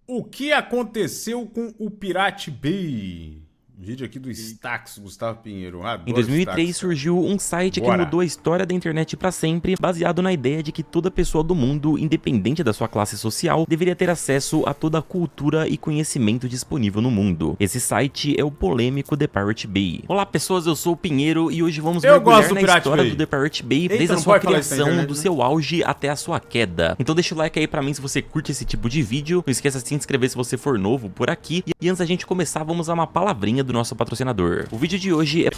O que aconteceu com o Pirate Bay? Vídeo aqui do Stax, Gustavo Pinheiro. Em Adoro 2003 Stax, cara. surgiu um site que Bora. mudou a história da internet para sempre, baseado na ideia de que toda pessoa do mundo, independente da sua classe social, deveria ter acesso a toda a cultura e conhecimento disponível no mundo. Esse site é o polêmico The Pirate Bay. Olá pessoas, eu sou o Pinheiro e hoje vamos mergulhar na história do The Pirate Bay, desde a sua criação, do seu auge até a sua queda. Então deixa o like aí pra mim se você curte esse tipo de vídeo, não esqueça de se inscrever se você for novo por aqui, e antes da gente começar vamos a uma palavrinha do nosso patrocinador. O vídeo de hoje é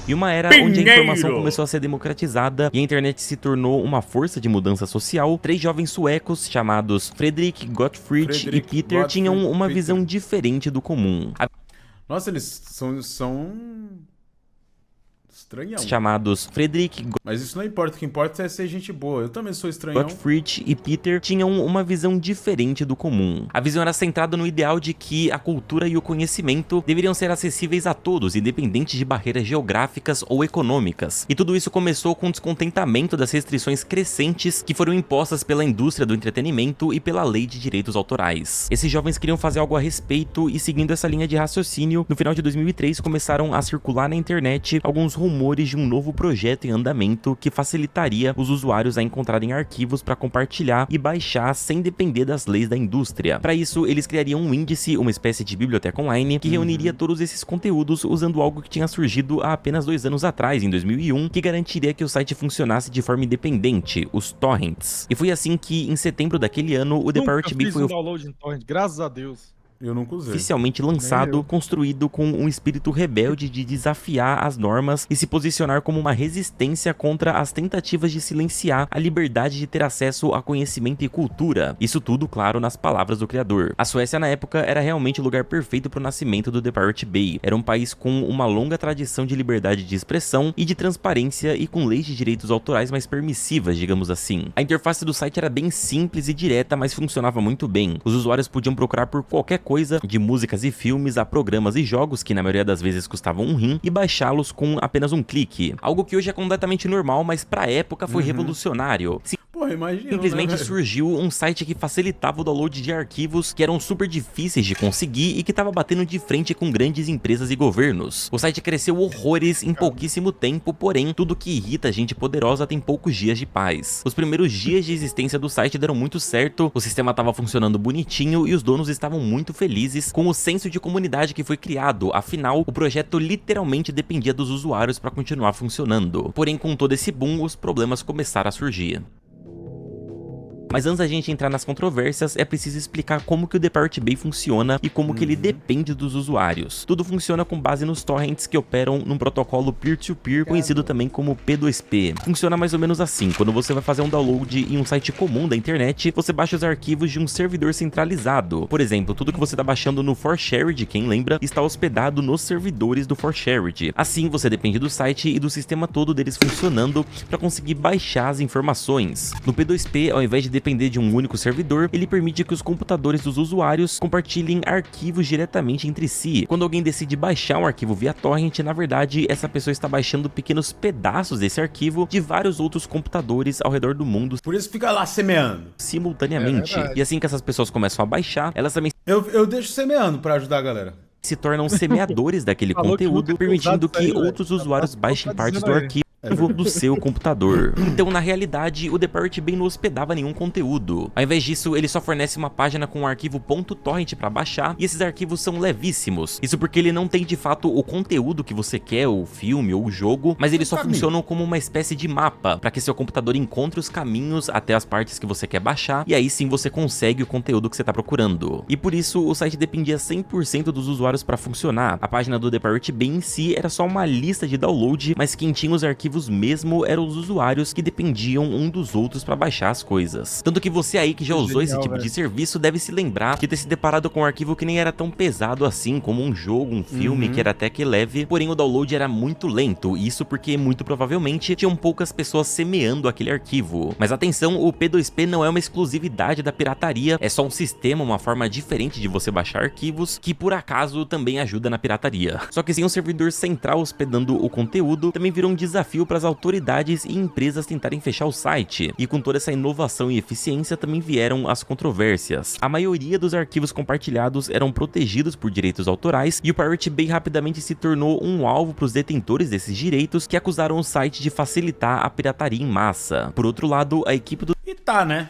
e uma era onde a informação começou a ser democratizada e a internet se tornou uma força de mudança social. Três jovens suecos chamados Fredrik, Gottfried e Peter tinham uma visão diferente do comum. Nossa, eles são estranhão. Chamados Fredrik, Mas isso não importa, o que importa é ser gente boa. Eu também sou estranhão. Gottfried e Peter tinham uma visão diferente do comum. A visão era centrada no ideal de que a cultura e o conhecimento deveriam ser acessíveis a todos, independente de barreiras geográficas ou econômicas. E tudo isso começou com o descontentamento das restrições crescentes que foram impostas pela indústria do entretenimento e pela lei de direitos autorais. Esses jovens queriam fazer algo a respeito e, seguindo essa linha de raciocínio, no final de 2003 começaram a circular na internet alguns rumores de um novo projeto em andamento que facilitaria os usuários a encontrarem arquivos para compartilhar e baixar sem depender das leis da indústria. Para isso, eles criariam um índice, uma espécie de biblioteca online, que reuniria todos esses conteúdos usando algo que tinha surgido há apenas 2 anos atrás, em 2001, que garantiria que o site funcionasse de forma independente, os torrents. E foi assim que, em setembro daquele ano, o The Pirate Bay foi download em torrent, graças a Deus. Eu nunca usei. Oficialmente lançado, construído com um espírito rebelde de desafiar as normas e se posicionar como uma resistência contra as tentativas de silenciar a liberdade de ter acesso a conhecimento e cultura. Isso tudo, claro, nas palavras do criador. A Suécia, na época, era realmente o lugar perfeito para o nascimento do The Pirate Bay. Era um país com uma longa tradição de liberdade de expressão e de transparência e com leis de direitos autorais mais permissivas, digamos assim. A interface do site era bem simples e direta, mas funcionava muito bem. Os usuários podiam procurar por qualquer coisa, de músicas e filmes a programas e jogos que na maioria das vezes custavam um rim, e baixá-los com apenas um clique. Algo que hoje é completamente normal, mas pra época foi revolucionário. Porra, imagina. Simplesmente surgiu um site que facilitava o download de arquivos que eram super difíceis de conseguir e que estava batendo de frente com grandes empresas e governos. O site cresceu horrores em pouquíssimo tempo, porém, tudo que irrita a gente poderosa tem poucos dias de paz. Os primeiros dias de existência do site deram muito certo, o sistema estava funcionando bonitinho e os donos estavam muito felizes com o senso de comunidade que foi criado, afinal, o projeto literalmente dependia dos usuários para continuar funcionando. Porém, com todo esse boom, os problemas começaram a surgir. Mas antes da gente entrar nas controvérsias, é preciso explicar como que o The Pirate Bay funciona e como que ele depende dos usuários. Tudo funciona com base nos torrents que operam num protocolo peer-to-peer, conhecido também como P2P. Funciona mais ou menos assim: quando você vai fazer um download em um site comum da internet, você baixa os arquivos de um servidor centralizado. Por exemplo, tudo que você está baixando no 4Shared, quem lembra, está hospedado nos servidores do 4Shared. Assim, você depende do site e do sistema todo deles funcionando para conseguir baixar as informações. No P2P, ao invés de depender de um único servidor, ele permite que os computadores dos usuários compartilhem arquivos diretamente entre si. Quando alguém decide baixar um arquivo via torrent, na verdade, essa pessoa está baixando pequenos pedaços desse arquivo de vários outros computadores ao redor do mundo. Por isso fica lá semeando. Simultaneamente. E assim que essas pessoas começam a baixar, elas também Eu deixo semeando pra ajudar a galera. se tornam semeadores daquele conteúdo, permitindo que outros usuários baixem partes do arquivo do seu computador. Então, na realidade, o The Pirate Bay não hospedava nenhum conteúdo. Ao invés disso, ele só fornece uma página com um arquivo .torrent para baixar, e esses arquivos são levíssimos. Isso porque ele não tem de fato o conteúdo que você quer, o filme ou o jogo, mas eles só funcionam como uma espécie de mapa, para que seu computador encontre os caminhos até as partes que você quer baixar, e aí sim você consegue o conteúdo que você está procurando. E por isso, o site dependia 100% dos usuários para funcionar. A página do The Pirate Bay em si era só uma lista de download, mas quem tinha os arquivos mesmo eram os usuários que dependiam um dos outros para baixar as coisas. Tanto que você aí que já usou esse tipo de serviço deve se lembrar de ter se deparado com um arquivo que nem era tão pesado assim como um jogo, um filme, que era até que leve, porém o download era muito lento, isso porque muito provavelmente tinham poucas pessoas semeando aquele arquivo. Mas atenção, o P2P não é uma exclusividade da pirataria, é só um sistema, uma forma diferente de você baixar arquivos, que por acaso também ajuda na pirataria. Só que sem um servidor central hospedando o conteúdo, também virou um desafio desafio para as autoridades e empresas tentarem fechar o site. E com toda essa inovação e eficiência também vieram as controvérsias. A maioria dos arquivos compartilhados eram protegidos por direitos autorais e o Pirate Bay rapidamente se tornou um alvo para os detentores desses direitos, que acusaram o site de facilitar a pirataria em massa. Por outro lado, a equipe do E tá, né?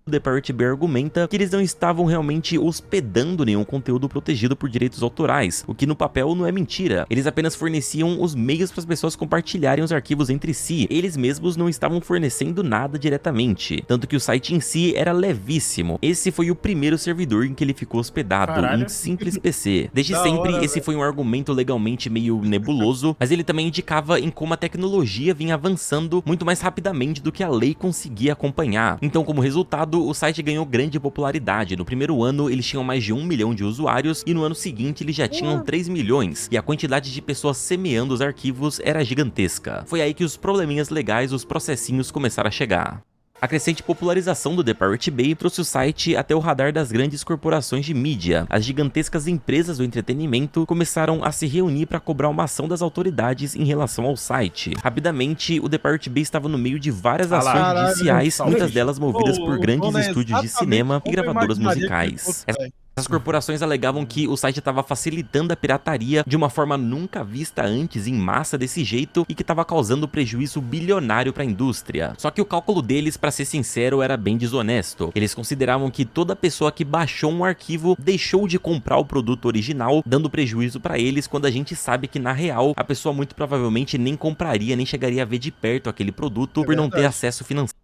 The Pirate Bay argumenta que eles não estavam realmente hospedando nenhum conteúdo protegido por direitos autorais, o que no papel não é mentira. Eles apenas forneciam os meios para as pessoas compartilharem os arquivos entre si. Eles mesmos não estavam fornecendo nada diretamente, tanto que o site em si era levíssimo. Esse foi o primeiro servidor em que ele ficou hospedado, Caralho. em simples PC. Desde Da sempre, hora, esse velho. foi um argumento legalmente meio nebuloso, mas ele também indicava em como a tecnologia vinha avançando muito mais rapidamente do que a lei conseguia acompanhar. Então, como resultado, o site ganhou grande popularidade. No primeiro ano, eles tinham mais de 1 milhão de usuários e no ano seguinte eles já tinham 3 milhões, e a quantidade de pessoas semeando os arquivos era gigantesca. Foi aí que os probleminhas legais, os processinhos começaram a chegar. A crescente popularização do The Pirate Bay trouxe o site até o radar das grandes corporações de mídia. As gigantescas empresas do entretenimento começaram a se reunir para cobrar uma ação das autoridades em relação ao site. Rapidamente, o The Pirate Bay estava no meio de várias ações Caralho, judiciais, salve. muitas delas movidas Ô, por grandes Dona, estúdios de exatamente cinema e como eu gravadoras imaginaria que musicais. fosse, velho. Essas corporações alegavam que o site estava facilitando a pirataria de uma forma nunca vista antes em massa desse jeito e que estava causando prejuízo bilionário para a indústria. Só que o cálculo deles, para ser sincero, era bem desonesto. Eles consideravam que toda pessoa que baixou um arquivo deixou de comprar o produto original, dando prejuízo para eles, quando a gente sabe que na real a pessoa muito provavelmente nem compraria, nem chegaria a ver de perto aquele produto por não ter verdade. acesso financeiro.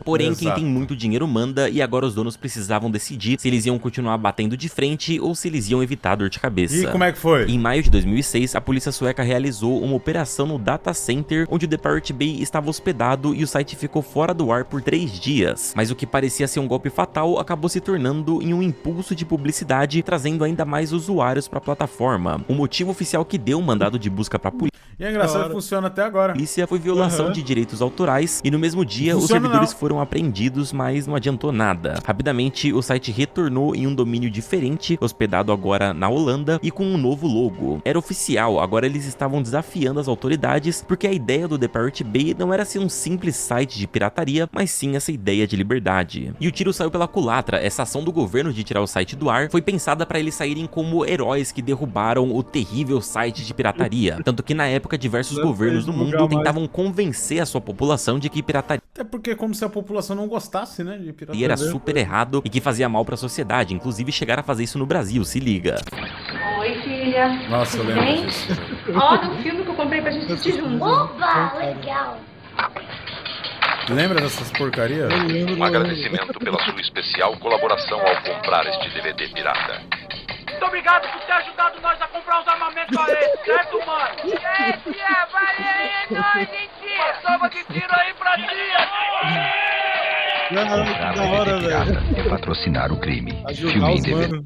Porém, quem Exato. tem muito dinheiro manda, e agora os donos precisavam decidir se eles iam continuar batendo de frente ou se eles iam evitar dor de cabeça. E como é que foi? Em maio de 2006, a polícia sueca realizou uma operação no data center onde o The Pirate Bay estava hospedado e o site ficou fora do ar por 3 dias. Mas o que parecia ser um golpe fatal acabou se tornando em um impulso de publicidade, trazendo ainda mais usuários para a plataforma. O motivo oficial que deu um mandado de busca para a E é engraçado que funciona até agora. polícia foi violação de direitos autorais, e no mesmo dia os Funciona servidores não. foram apreendidos, mas não adiantou nada. Rapidamente o site retornou em um domínio diferente, hospedado agora na Holanda e com um novo logo. Era oficial, agora eles estavam desafiando as autoridades, porque a ideia do The Pirate Bay não era ser um simples site de pirataria, mas sim essa ideia de liberdade. E o tiro saiu pela culatra. Essa ação do governo de tirar o site do ar foi pensada para eles saírem como heróis que derrubaram o terrível site de pirataria. Tanto que na época diversos Não governos do fez mundo lugar mais. tentavam convencer a sua população de que pirataria Até porque é como se a população não gostasse, né, de pirataria. era super errado e que fazia mal pra sociedade. Inclusive chegaram a fazer isso no Brasil, se liga. Oi, filha. Nossa, eu Tudo lembro bem? disso. Ó, do filme que eu comprei pra gente assistir junto. Opa, legal. Lembra dessas porcarias? Eu lembro, Um agradecimento pela sua especial colaboração ao comprar este DVD pirata. Muito obrigado por ter ajudado nós a comprar os armamentos a ele, certo, mano? Tia, vale aí, é nóis, hein, tia? Salva de tiro aí pra tia! Caralho, que da hora, velho. É patrocinar o crime. Ajudar os mano.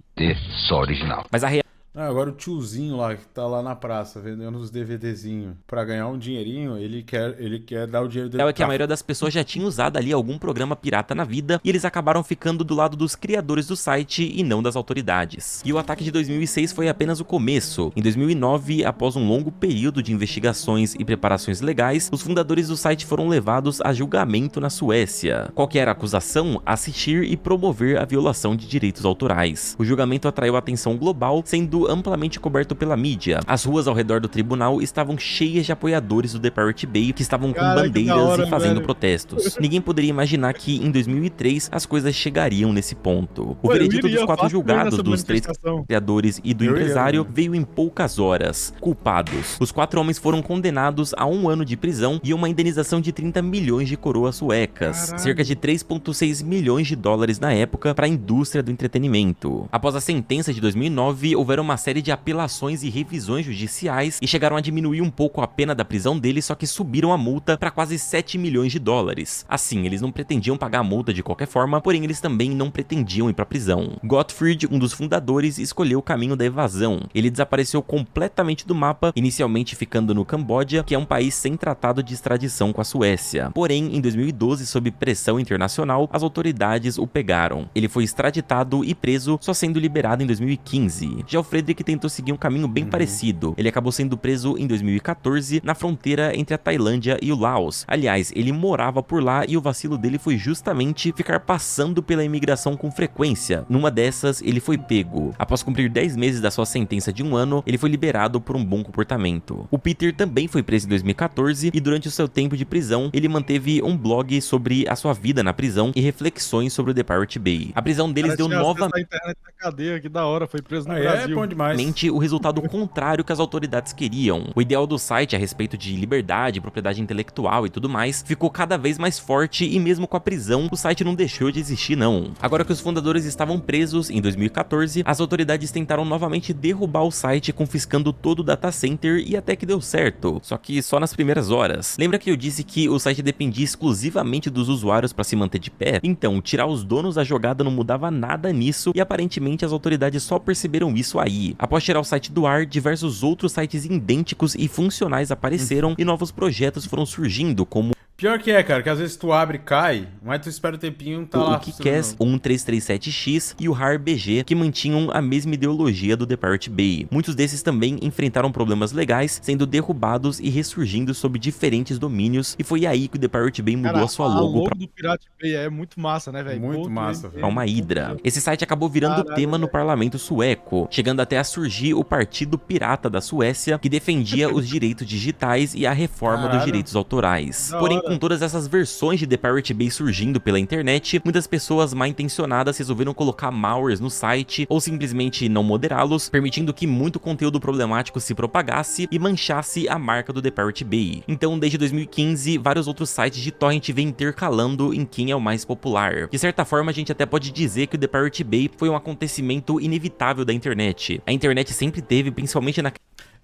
Só original. Mas a real Ah, agora o tiozinho lá que tá lá na praça vendendo os DVDzinhos pra ganhar um dinheirinho, ele quer dar o dinheiro dele. é que a maioria das pessoas já tinha usado ali algum programa pirata na vida, e eles acabaram ficando do lado dos criadores do site e não das autoridades. E o ataque de 2006 foi apenas o começo. Em 2009, após um longo período de investigações e preparações legais, os fundadores do site foram levados a julgamento na Suécia. Qual que era a acusação? Assistir e promover a violação de direitos autorais. O julgamento atraiu a atenção global, sendo amplamente coberto pela mídia. As ruas ao redor do tribunal estavam cheias de apoiadores do The Pirate Bay, que estavam com Cara, que bandeiras da hora, e fazendo velho. protestos. Ninguém poderia imaginar que em 2003 as coisas chegariam nesse ponto. O Pô, eu veredito iria dos 4 fácil julgados, nessa dos 3 manifestação. criadores e do Eu ia, empresário, né? veio em poucas horas. Culpados. Os 4 homens foram condenados a 1 ano de prisão e uma indenização de 30 milhões de coroas suecas, Caralho. cerca de 3,6 milhões de dólares na época, para a indústria do entretenimento. Após a sentença de 2009, houveram uma série de apelações e revisões judiciais e chegaram a diminuir um pouco a pena da prisão deles, só que subiram a multa para quase 7 milhões de dólares. Assim, eles não pretendiam pagar a multa de qualquer forma, porém eles também não pretendiam ir pra prisão. Gottfried, um dos fundadores, escolheu o caminho da evasão. Ele desapareceu completamente do mapa, inicialmente ficando no Camboja, que é um país sem tratado de extradição com a Suécia. Porém, em 2012, sob pressão internacional, as autoridades o pegaram. Ele foi extraditado e preso, só sendo liberado em 2015. Já o Fredrik Cedric tentou seguir um caminho bem parecido. Ele acabou sendo preso em 2014 na fronteira entre a Tailândia e o Laos. Aliás, ele morava por lá e o vacilo dele foi justamente ficar passando pela imigração com frequência. Numa dessas, ele foi pego. Após cumprir 10 meses da sua sentença de 1 ano, ele foi liberado por um bom comportamento. O Peter também foi preso em 2014 e durante o seu tempo de prisão, ele manteve um blog sobre a sua vida na prisão e reflexões sobre o The Pirate Bay. A prisão deles deu novamente internet na cadeia, que da hora, foi preso no É Brasil. bom demais. o resultado contrário que as autoridades queriam. O ideal do site a respeito de liberdade, propriedade intelectual e tudo mais ficou cada vez mais forte e mesmo com a prisão, o site não deixou de existir não. Agora que os fundadores estavam presos em 2014, as autoridades tentaram novamente derrubar o site confiscando todo o data center e até que deu certo, só que só nas primeiras horas. Lembra que eu disse que o site dependia exclusivamente dos usuários para se manter de pé? Então, tirar os donos da jogada não mudava nada nisso e aparentemente as autoridades só perceberam isso aí. Após tirar o site do ar, diversos outros sites idênticos e funcionais apareceram e novos projetos foram surgindo, como Pior que é, cara, que às vezes tu abre e cai, mas tu espera um tempinho e tá lá. o Kickass 1337X e o RARBG, que mantinham a mesma ideologia do The Pirate Bay. Muitos desses também enfrentaram problemas legais, sendo derrubados e ressurgindo sob diferentes domínios, e foi aí que o The Pirate Bay mudou a sua logo pra do Pirate Bay é muito massa, né, velho? Muito massa, velho. uma hidra. Esse site acabou virando tema no parlamento sueco, chegando até a surgir o Partido Pirata da Suécia, que defendia os direitos digitais e a reforma dos direitos autorais. Porém, com todas essas versões de The Pirate Bay surgindo pela internet, muitas pessoas mal intencionadas resolveram colocar malwares no site ou simplesmente não moderá-los, permitindo que muito conteúdo problemático se propagasse e manchasse a marca do The Pirate Bay. Então, desde 2015, vários outros sites de torrent vêm intercalando em quem é o mais popular. De certa forma, a gente até pode dizer que o The Pirate Bay foi um acontecimento inevitável da internet. A internet sempre teve, principalmente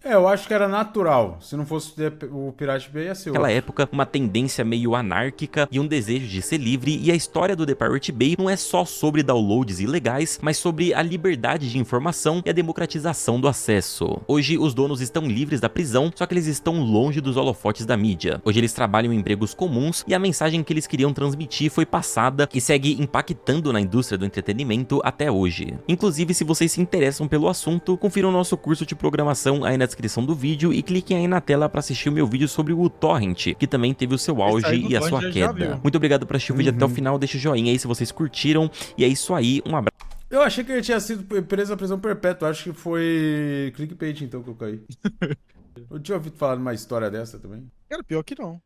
Eu acho que era natural. Se não fosse o Pirate Bay, ia ser naquela outro. época, uma tendência meio anárquica e um desejo de ser livre, e a história do The Pirate Bay não é só sobre downloads ilegais, mas sobre a liberdade de informação e a democratização do acesso. Hoje, os donos estão livres da prisão, só que eles estão longe dos holofotes da mídia. Hoje eles trabalham em empregos comuns e a mensagem que eles queriam transmitir foi passada e segue impactando na indústria do entretenimento até hoje. Inclusive, se vocês se interessam pelo assunto, confiram o nosso curso de programação aí na descrição do vídeo e cliquem aí na tela para assistir o meu vídeo sobre o Torrent, que também teve o seu auge e a sua queda. Muito obrigado por assistir o vídeo até o final, deixa o joinha aí se vocês curtiram, e é isso aí, um abraço. Eu achei que ele tinha sido preso à prisão perpétua, acho que foi clickbait então que eu caí. Eu tinha ouvido falar de uma história dessa também. Cara, pior que não.